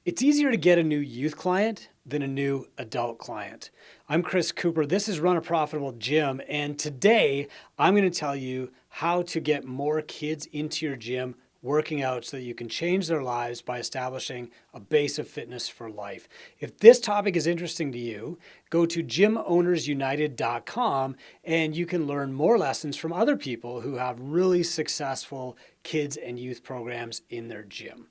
It's easier to get a new youth client than a new adult client. I'm Chris Cooper. This is Run a Profitable Gym. And today I'm going to tell you how to get more kids into your gym working out so that you can change their lives by establishing a base of fitness for life. If this topic is interesting to you, go to gymownersunited.com and you can learn more lessons from other people who have really successful kids and youth programs in their gym.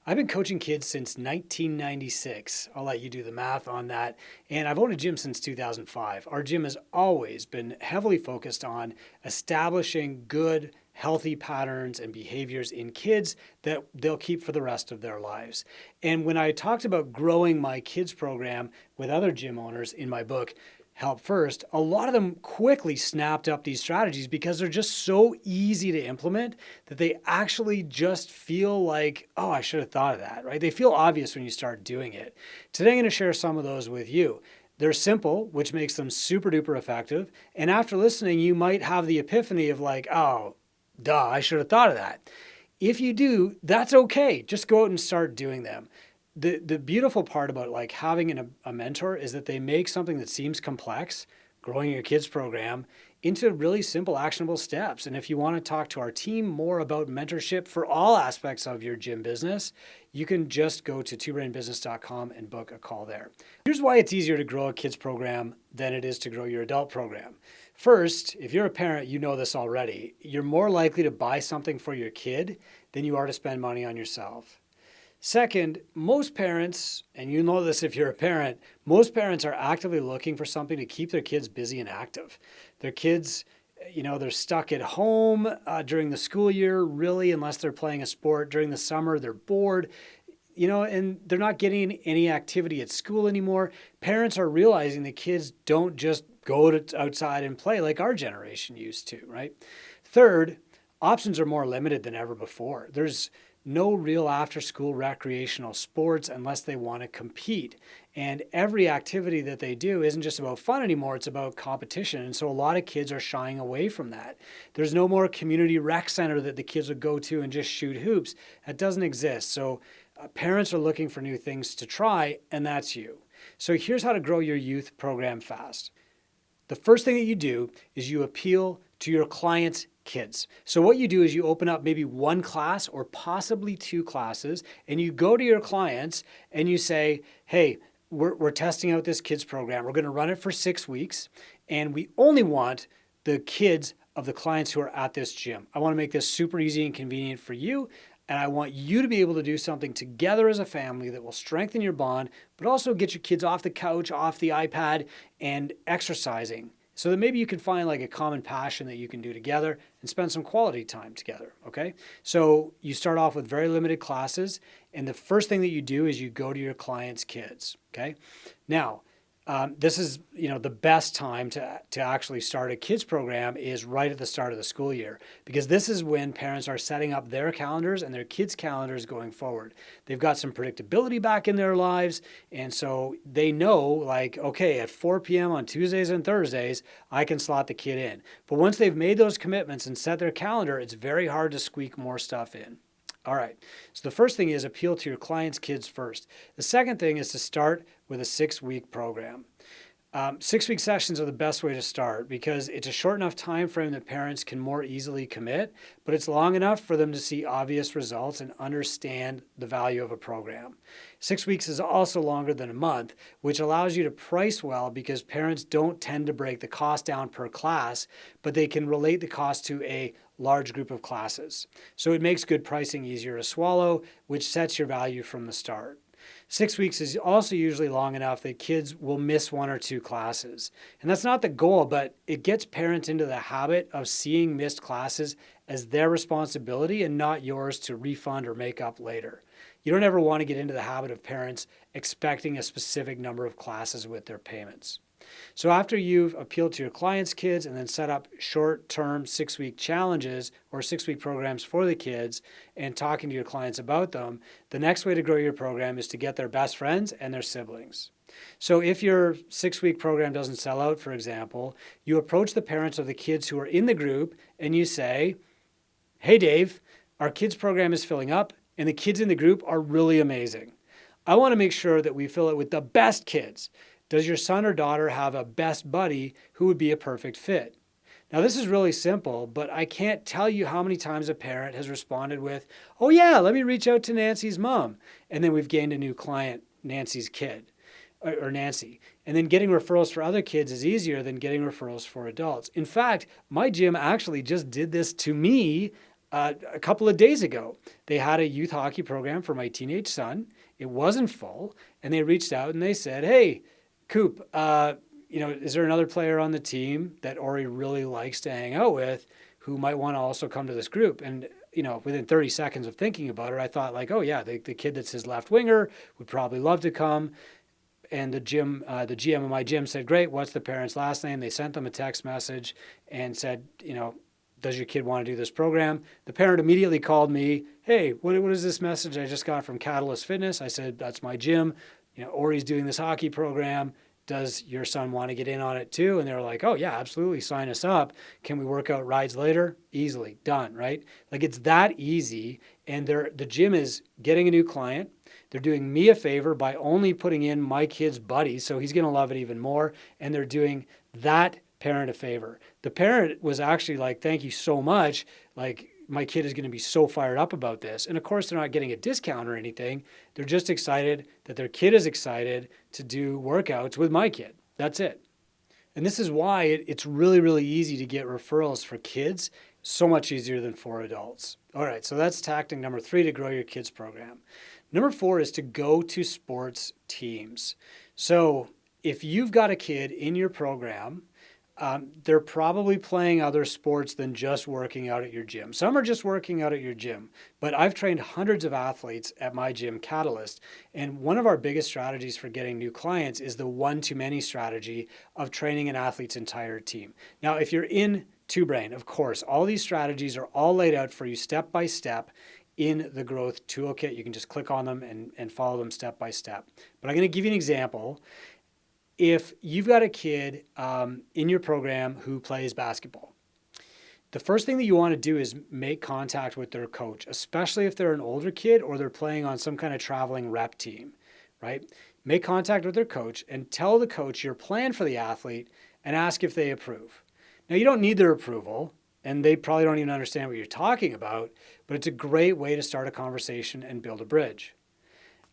I've been coaching kids since 1996. I'll let you do the math on that. And I've owned a gym since 2005. Our gym has always been heavily focused on establishing good, healthy patterns and behaviors in kids that they'll keep for the rest of their lives. And when I talked about growing my kids program with other gym owners in my book, Help First, a lot of them quickly snapped up these strategies because they're just so easy to implement that they actually just feel like, oh, I should have thought of that, right? They feel obvious when you start doing it. Today, I'm going to share some of those with you. They're simple, which makes them super duper effective. And after listening, you might have the epiphany of like, oh, duh, I should have thought of that. If you do, that's okay. Just go out and start doing them. The beautiful part about like having a mentor is that they make something that seems complex, growing your kids program, into really simple, actionable steps. And if you want to talk to our team more about mentorship for all aspects of your gym business, you can just go to twobrainbusiness.com and book a call there. Here's why it's easier to grow a kids program than it is to grow your adult program. First, if you're a parent, you know this already. You're more likely to buy something for your kid than you are to spend money on yourself. Second, most parents, and you know this if you're a parent, most parents are actively looking for something to keep their kids busy and active. Their kids, they're stuck at home during the school year, really, unless they're playing a sport. During the summer, they're bored, and they're not getting any activity at school anymore. Parents are realizing that kids don't just go outside and play like our generation used to, right? Third, options are more limited than ever before. There's no real after-school recreational sports unless they want to compete. And every activity that they do isn't just about fun anymore, it's about competition. And so a lot of kids are shying away from that. There's no more community rec center that the kids would go to and just shoot hoops. That doesn't exist. So parents are looking for new things to try, and that's you. So here's how to grow your youth program fast. The first thing that you do is you appeal to your clients' kids. So what you do is you open up maybe one class or possibly two classes, and you go to your clients and you say, hey, we're testing out this kids program. We're going to run it for 6 weeks, and we only want the kids of the clients who are at this gym. I want to make this super easy and convenient for you, and I want you to be able to do something together as a family that will strengthen your bond, but also get your kids off the couch, off the iPad, and exercising. So that maybe you can find like a common passion that you can do together and spend some quality time together, okay? So you start off with very limited classes, and the first thing that you do is you go to your clients' kids, okay? Now, this is, the best time to actually start a kids program is right at the start of the school year, because this is when parents are setting up their calendars and their kids' calendars going forward. They've got some predictability back in their lives, and so they know, like, okay, at 4 p.m. on Tuesdays and Thursdays, I can slot the kid in. But once they've made those commitments and set their calendar, it's very hard to squeak more stuff in. All right, so the first thing is appeal to your clients' kids first. The second thing is to start with a 6-week program. 6-week sessions are the best way to start because it's a short enough time frame that parents can more easily commit, but it's long enough for them to see obvious results and understand the value of a program. 6 weeks is also longer than a month, which allows you to price well because parents don't tend to break the cost down per class, but they can relate the cost to a large group of classes. So it makes good pricing easier to swallow, which sets your value from the start. 6 weeks is also usually long enough that kids will miss 1 or 2 classes. And that's not the goal, but it gets parents into the habit of seeing missed classes as their responsibility and not yours to refund or make up later. You don't ever want to get into the habit of parents expecting a specific number of classes with their payments. So after you've appealed to your clients' kids and then set up short-term 6-week challenges or 6-week programs for the kids and talking to your clients about them, the next way to grow your program is to get their best friends and their siblings. So if your 6-week program doesn't sell out, for example, you approach the parents of the kids who are in the group and you say, hey, Dave, our kids program is filling up and the kids in the group are really amazing. I want to make sure that we fill it with the best kids. Does your son or daughter have a best buddy who would be a perfect fit? Now, this is really simple, but I can't tell you how many times a parent has responded with, oh yeah, let me reach out to Nancy's mom. And then we've gained a new client, Nancy's kid, or Nancy. And then getting referrals for other kids is easier than getting referrals for adults. In fact, my gym actually just did this to me a couple of days ago. They had a youth hockey program for my teenage son. It wasn't full. And they reached out and they said, hey, Coop, is there another player on the team that Ori really likes to hang out with who might want to also come to this group? And, within 30 seconds of thinking about it, I thought like, oh yeah, the kid that's his left winger would probably love to come. And the GM of my gym said, great, what's the parent's last name? They sent them a text message and said, does your kid want to do this program? The parent immediately called me, hey, what is this message I just got from Catalyst Fitness? I said, that's my gym. Ori's doing this hockey program. Does your son want to get in on it too? And they were like, oh yeah, absolutely, sign us up. Can we work out rides later? Easily, done, right? Like it's that easy. And the gym is getting a new client. They're doing me a favor by only putting in my kid's buddy, so he's going to love it even more. And they're doing that parent a favor. The parent was actually like, thank you so much. Like, my kid is going to be so fired up about this. And of course, they're not getting a discount or anything. They're just excited that their kid is excited to do workouts with my kid. That's it. And this is why it's really, really easy to get referrals for kids, so much easier than for adults. All right, so that's tactic number 3 to grow your kids program. Number 4 is to go to sports teams. So if you've got a kid in your program, they're probably playing other sports than just working out at your gym. Some are just working out at your gym, but I've trained hundreds of athletes at my gym, Catalyst, and one of our biggest strategies for getting new clients is the one-to-many strategy of training an athlete's entire team. Now, if you're in Two Brain, of course, all these strategies are all laid out for you step by step in the growth toolkit. You can just click on them and follow them step by step. But I'm going to give you an example. If you've got a kid in your program who plays basketball, the first thing that you want to do is make contact with their coach, especially if they're an older kid or they're playing on some kind of traveling rep team, right? Make contact with their coach and tell the coach your plan for the athlete and ask if they approve. Now, you don't need their approval, and they probably don't even understand what you're talking about, but it's a great way to start a conversation and build a bridge.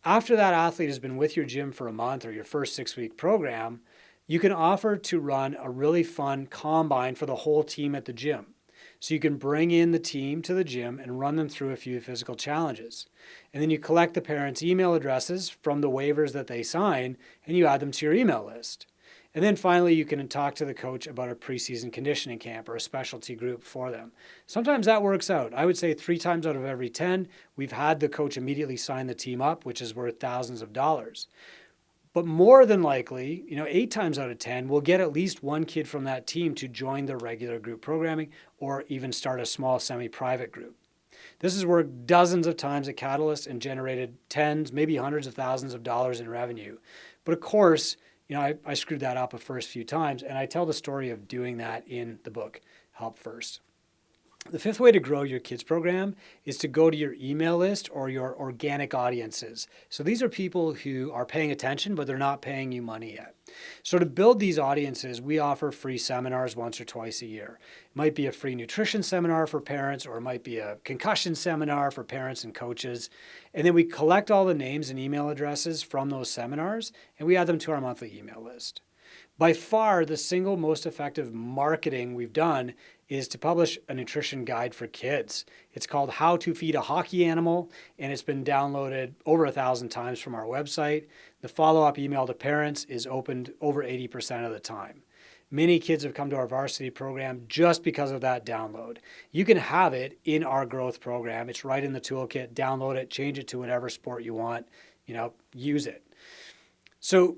After that athlete has been with your gym for a month or your first 6-week program, you can offer to run a really fun combine for the whole team at the gym. So you can bring in the team to the gym and run them through a few physical challenges. And then you collect the parents' email addresses from the waivers that they sign, and you add them to your email list. And then finally, you can talk to the coach about a preseason conditioning camp or a specialty group for them. Sometimes that works out. I would say 3 times out of every 10, we've had the coach immediately sign the team up, which is worth thousands of dollars. But more than likely, 8 times out of 10, we'll get at least one kid from that team to join the regular group programming or even start a small semi-private group. This has worked dozens of times at Catalyst and generated tens, maybe hundreds of thousands of dollars in revenue. But of course, I screwed that up the first few times, and I tell the story of doing that in the book, Help First. The 5th way to grow your kids program is to go to your email list or your organic audiences. So these are people who are paying attention, but they're not paying you money yet. So to build these audiences, we offer free seminars once or twice a year. It might be a free nutrition seminar for parents, or it might be a concussion seminar for parents and coaches. And then we collect all the names and email addresses from those seminars, and we add them to our monthly email list. By far, the single most effective marketing we've done is to publish a nutrition guide for kids. It's called How to Feed a Hockey Animal, and it's been downloaded over 1,000 times from our website. The follow-up email to parents is opened over 80% of the time. Many kids have come to our varsity program just because of that download. You can have it in our growth program. It's right in the toolkit. Download it, change it to whatever sport you want, use it. So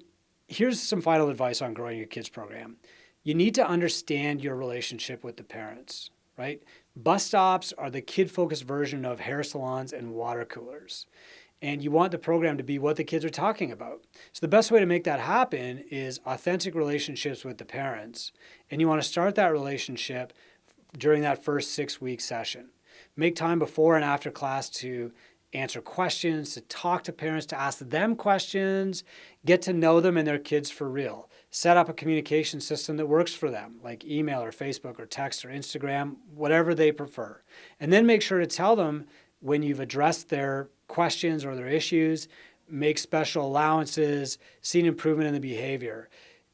here's some final advice on growing your kids program. You need to understand your relationship with the parents, right? Bus stops are the kid-focused version of hair salons and water coolers. And you want the program to be what the kids are talking about. So the best way to make that happen is authentic relationships with the parents. And you want to start that relationship during that first 6-week session. Make time before and after class to answer questions, to talk to parents, to ask them questions, get to know them and their kids for real. Set up a communication system that works for them, like email or Facebook or text or Instagram, whatever they prefer. And then make sure to tell them when you've addressed their questions or their issues, make special allowances, see an improvement in the behavior.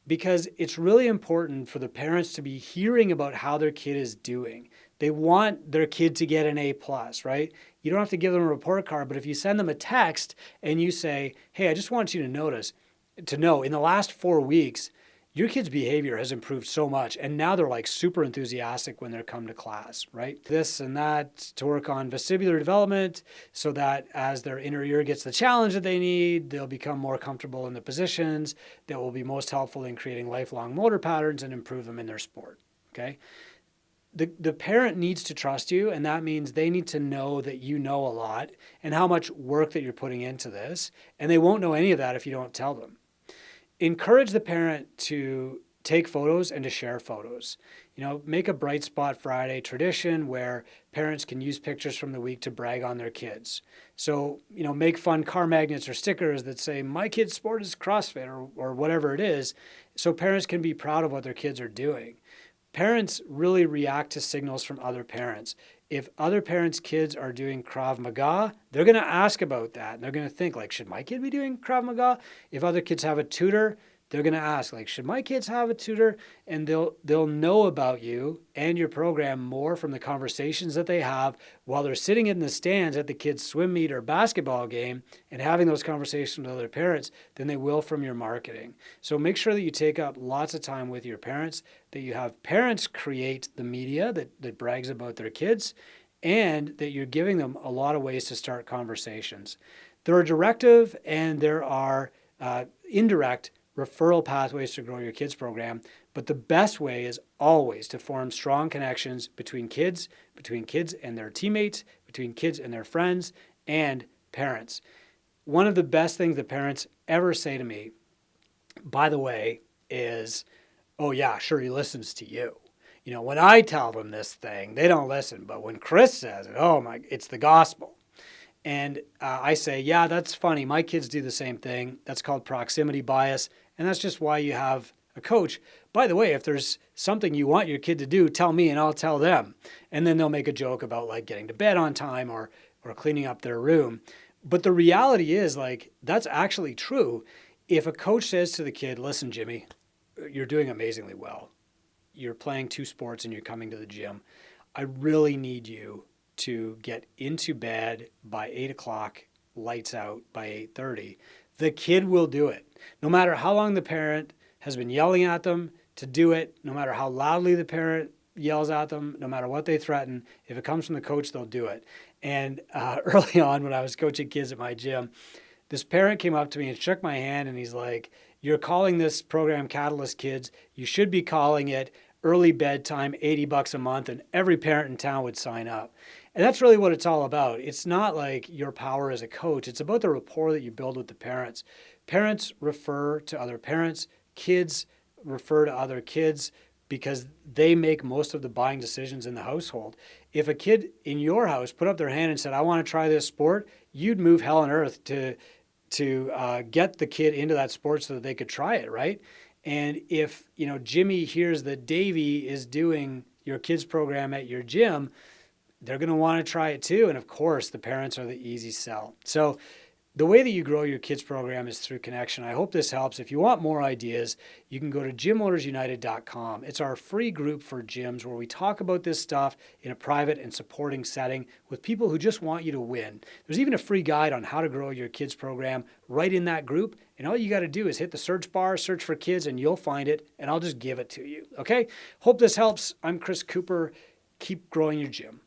Because it's really important for the parents to be hearing about how their kid is doing. They want their kid to get an A+, right? You don't have to give them a report card, but if you send them a text and you say, hey, I just want you to know in the last 4 weeks, your kid's behavior has improved so much. And now they're like super enthusiastic when they come to class, right? This and that to work on vestibular development so that as their inner ear gets the challenge that they need, they'll become more comfortable in the positions that will be most helpful in creating lifelong motor patterns and improve them in their sport, okay? The parent needs to trust you, and that means they need to know that you know a lot and how much work that you're putting into this, and they won't know any of that if you don't tell them. Encourage the parent to take photos and to share photos. Make a Bright Spot Friday tradition where parents can use pictures from the week to brag on their kids. So, make fun car magnets or stickers that say, my kid's sport is CrossFit or whatever it is, so parents can be proud of what their kids are doing. Parents really react to signals from other parents. If other parents' kids are doing Krav Maga, they're going to ask about that. And they're going to think, like, should my kid be doing Krav Maga? If other kids have a tutor, they're going to ask, like, should my kids have a tutor? And they'll know about you and your program more from the conversations that they have while they're sitting in the stands at the kids' swim meet or basketball game and having those conversations with other parents than they will from your marketing. So make sure that you take up lots of time with your parents, that you have parents create the media that brags about their kids, and that you're giving them a lot of ways to start conversations. There are directive and there are indirect referral pathways to grow your kids program, but the best way is always to form strong connections between kids and their teammates, between kids and their friends, and parents. One of the best things that parents ever say to me, by the way, is, oh yeah, sure, he listens to you. When I tell them this thing, they don't listen, but when Chris says it, it's the gospel. And I say, yeah, that's funny. My kids do the same thing. That's called proximity bias. And that's just why you have a coach. By the way, if there's something you want your kid to do, tell me and I'll tell them. And then they'll make a joke about like getting to bed on time or cleaning up their room. But the reality is that's actually true. If a coach says to the kid, listen, Jimmy, you're doing amazingly well. You're playing 2 sports and you're coming to the gym. I really need you to get into bed by 8 o'clock, lights out by 8:30, the kid will do it. No matter how long the parent has been yelling at them to do it, no matter how loudly the parent yells at them, no matter what they threaten, if it comes from the coach, they'll do it. And early on when I was coaching kids at my gym, this parent came up to me and shook my hand and he's like, you're calling this program Catalyst Kids. You should be calling it early bedtime, $80 a month, and every parent in town would sign up. And that's really what it's all about. It's not like your power as a coach. It's about the rapport that you build with the parents. Parents refer to other parents. Kids refer to other kids because they make most of the buying decisions in the household. If a kid in your house put up their hand and said, I want to try this sport, you'd move hell and earth to get the kid into that sport so that they could try it, right? And if, Jimmy hears that Davey is doing your kids program at your gym, they're going to want to try it too. And of course, the parents are the easy sell. So the way that you grow your kids program is through connection. I hope this helps. If you want more ideas, you can go to gymownersunited.com. It's our free group for gyms where we talk about this stuff in a private and supporting setting with people who just want you to win. There's even a free guide on how to grow your kids program right in that group. And all you got to do is hit the search bar, search for kids, and you'll find it. And I'll just give it to you. Okay? Hope this helps. I'm Chris Cooper. Keep growing your gym.